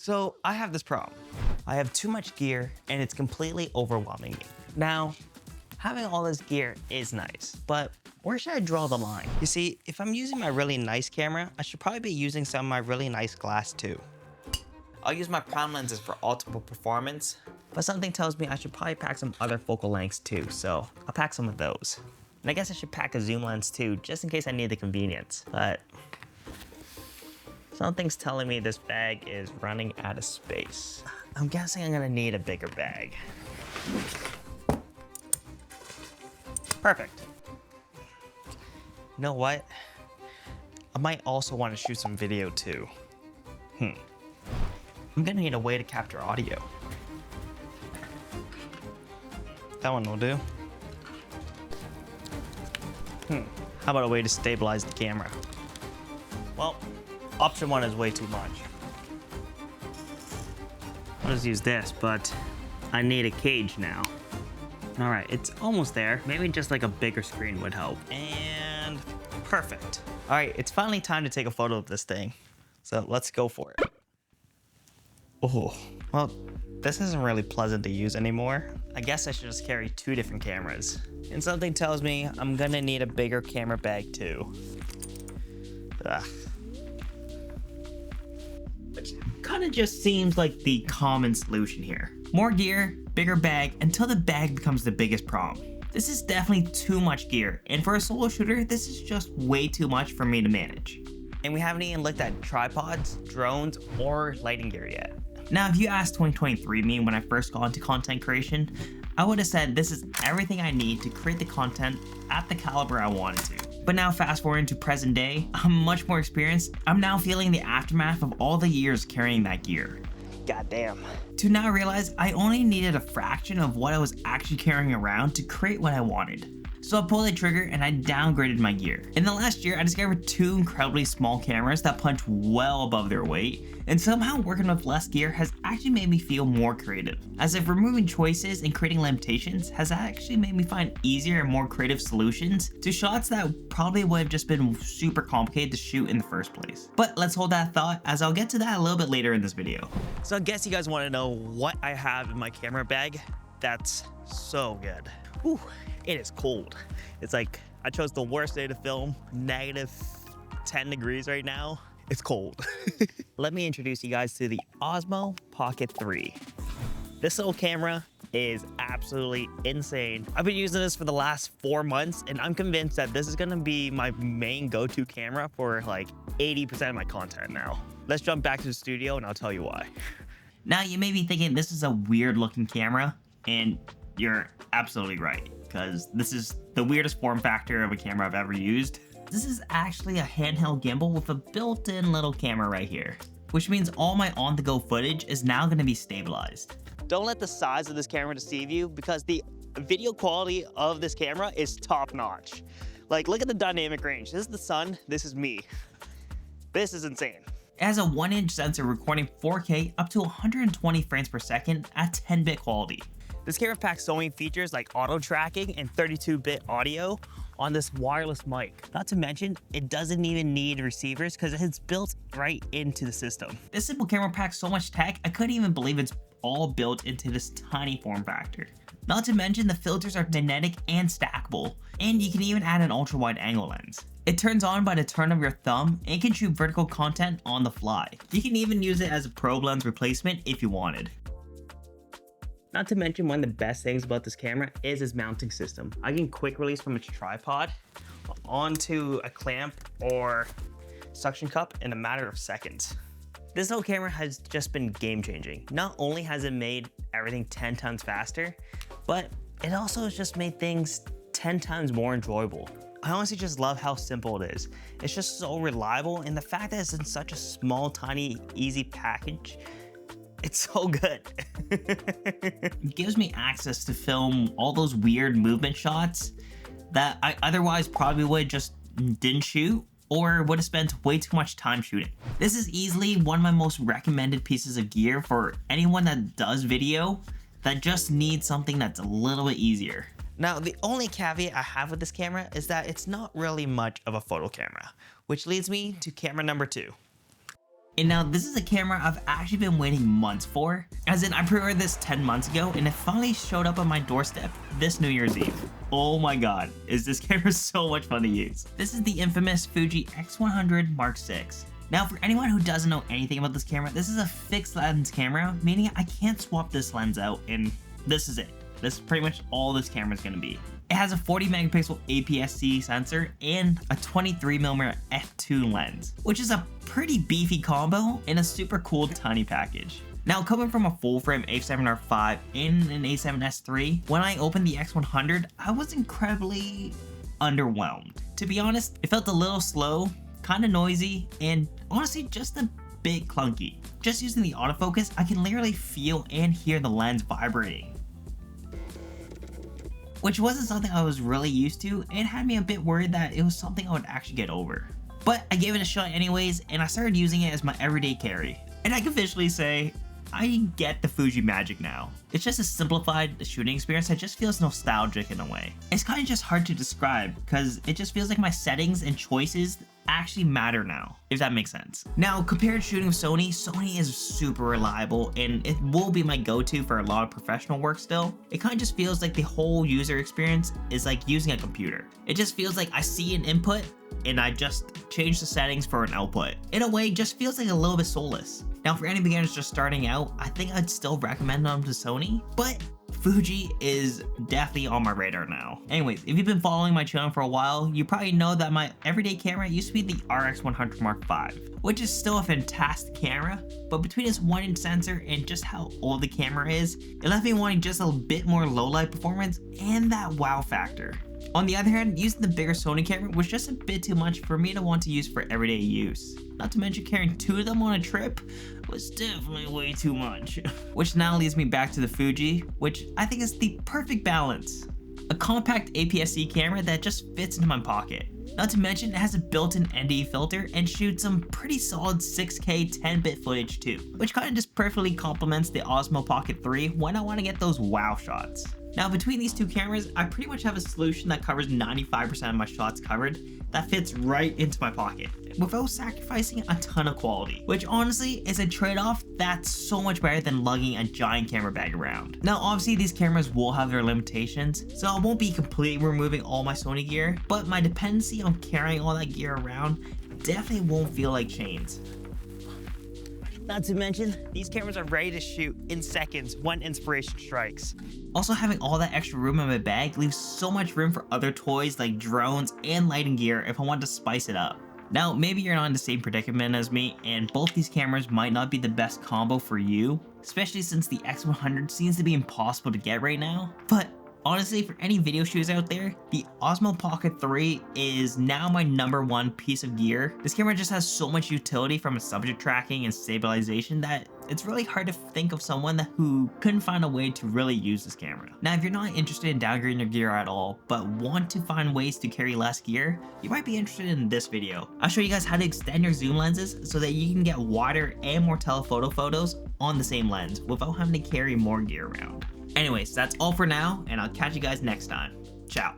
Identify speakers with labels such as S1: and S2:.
S1: So I have this problem. I have too much gear and it's completely overwhelming me. Now, having all this gear is nice, but where should I draw the line? You see, if I'm using my really nice camera, I should probably be using some of my really nice glass too. I'll use my prime lenses for optimal performance, but something tells me I should probably pack some other focal lengths too, so I'll pack some of those. And I guess I should pack a zoom lens too, just in case I need the convenience, but something's telling me this bag is running out of space. I'm guessing I'm gonna need a bigger bag. Perfect. You know what? I might also want to shoot some video too. I'm gonna need a way to capture audio. That one will do. How about a way to stabilize the camera? Well, option one is way too much. I'll just use this, but I need a cage now. All right, it's almost there. Maybe just like a bigger screen would help. And perfect. All right, it's finally time to take a photo of this thing. So let's go for it. Oh, well, this isn't really pleasant to use anymore. I guess I should just carry two different cameras. And something tells me I'm gonna need a bigger camera bag too. Ugh. Which kind of just seems like the common solution here. More gear, bigger bag, until the bag becomes the biggest problem. This is definitely too much gear, and for a solo shooter, this is just way too much for me to manage. And we haven't even looked at tripods, drones, or lighting gear yet. Now, if you asked 2023 me when I first got into content creation, I would have said this is everything I need to create the content at the caliber I wanted to. But now fast forward to present day, I'm much more experienced. I'm now feeling the aftermath of all the years carrying that gear. Goddamn. To now realize I only needed a fraction of what I was actually carrying around to create what I wanted. So I pulled the trigger and I downgraded my gear. In the last year, I discovered two incredibly small cameras that punch well above their weight, and somehow working with less gear has actually made me feel more creative. As if removing choices and creating limitations has actually made me find easier and more creative solutions to shots that probably would have just been super complicated to shoot in the first place. But let's hold that thought, as I'll get to that a little bit later in this video. So I guess you guys want to know what I have in my camera bag. That's so good. Whew. It is cold. It's like I chose the worst day to film, -10 degrees right now. It's cold. Let me introduce you guys to the Osmo Pocket 3. This little camera is absolutely insane. I've been using this for the last 4 months, and I'm convinced that this is gonna be my main go-to camera for like 80% of my content now. Let's jump back to the studio and I'll tell you why. Now you may be thinking this is a weird looking camera, and you're absolutely right, because this is the weirdest form factor of a camera I've ever used. This is actually a handheld gimbal with a built-in little camera right here, which means all my on-the-go footage is now going to be stabilized. Don't let the size of this camera deceive you, because the video quality of this camera is top-notch. Like, look at the dynamic range. This is the sun, this is me. This is insane. It has a 1-inch sensor recording 4K up to 120 frames per second at 10-bit quality. This camera packs Sony features like auto tracking and 32-bit audio on this wireless mic. Not to mention, it doesn't even need receivers because it's built right into the system. This simple camera packs so much tech, I couldn't even believe it's all built into this tiny form factor. Not to mention, the filters are magnetic and stackable, and you can even add an ultra-wide angle lens. It turns on by the turn of your thumb and can shoot vertical content on the fly. You can even use it as a probe lens replacement if you wanted. Not to mention, one of the best things about this camera is its mounting system. I can quick release from its tripod onto a clamp or suction cup in a matter of seconds. This little camera has just been game changing. Not only has it made everything 10 times faster, but it also has just made things 10 times more enjoyable. I honestly just love how simple it is. It's just so reliable, and the fact that it's in such a small, tiny, easy package, it's so good. It gives me access to film all those weird movement shots that I otherwise probably would just didn't shoot or would have spent way too much time shooting. This is easily one of my most recommended pieces of gear for anyone that does video that just needs something that's a little bit easier. Now, the only caveat I have with this camera is that it's not really much of a photo camera, which leads me to camera number 2. And now this is a camera I've actually been waiting months for. As in, I pre-ordered this 10 months ago and it finally showed up on my doorstep this New Year's Eve. Oh my god, is this camera so much fun to use. This is the infamous Fuji X100 Mark VI. Now for anyone who doesn't know anything about this camera, this is a fixed lens camera, meaning I can't swap this lens out, and this is it. This is pretty much all this camera is going to be. It has a 40 megapixel APS-C sensor and a 23mm f2 lens, which is a pretty beefy combo in a super cool tiny package. Now coming from a full frame a7R5 and an a7S III, when I opened the X100, I was incredibly underwhelmed. To be honest, it felt a little slow, kind of noisy, and honestly just a bit clunky. Just using the autofocus, I can literally feel and hear the lens vibrating, which wasn't something I was really used to, and had me a bit worried that it was something I would actually get over. But I gave it a shot anyways, and I started using it as my everyday carry. And I can officially say, I get the Fuji magic now. It's just a simplified shooting experience that just feels nostalgic in a way. It's kind of just hard to describe, because it just feels like my settings and choices actually matter now, if that makes sense. Now, compared to shooting with Sony is super reliable, and it will be my go-to for a lot of professional work still. It kind of just feels like the whole user experience is like using a computer. It just feels like I see an input, and I just change the settings for an output. In a way, it just feels like a little bit soulless. Now, for any beginners just starting out, I think I'd still recommend them to Sony, but Fuji is definitely on my radar now. Anyways, if you've been following my channel for a while, you probably know that my everyday camera used to be the RX100 Mark V, which is still a fantastic camera, but between its 1-inch sensor and just how old the camera is, it left me wanting just a bit more low light performance and that wow factor. On the other hand, using the bigger Sony camera was just a bit too much for me to want to use for everyday use. Not to mention carrying 2 of them on a trip was definitely way too much. Which now leads me back to the Fuji, which I think is the perfect balance. A compact APS-C camera that just fits into my pocket. Not to mention it has a built-in ND filter and shoots some pretty solid 6K 10-bit footage too, which kind of just perfectly complements the Osmo Pocket 3 when I want to get those wow shots. Now between these two cameras, I pretty much have a solution that covers 95% of my shots covered that fits right into my pocket without sacrificing a ton of quality, which honestly is a trade-off that's so much better than lugging a giant camera bag around. Now obviously these cameras will have their limitations, so I won't be completely removing all my Sony gear, but my dependency on carrying all that gear around definitely won't feel like chains. Not to mention, these cameras are ready to shoot in seconds when inspiration strikes. Also, having all that extra room in my bag leaves so much room for other toys like drones and lighting gear if I want to spice it up. Now, maybe you're not in the same predicament as me, and both these cameras might not be the best combo for you, especially since the X100 seems to be impossible to get right now, but honestly, for any video shooters out there, the Osmo Pocket 3 is now my #1 piece of gear. This camera just has so much utility from its subject tracking and stabilization that it's really hard to think of someone who couldn't find a way to really use this camera. Now, if you're not interested in downgrading your gear at all, but want to find ways to carry less gear, you might be interested in this video. I'll show you guys how to extend your zoom lenses so that you can get wider and more telephoto photos on the same lens without having to carry more gear around. Anyways, that's all for now, and I'll catch you guys next time. Ciao.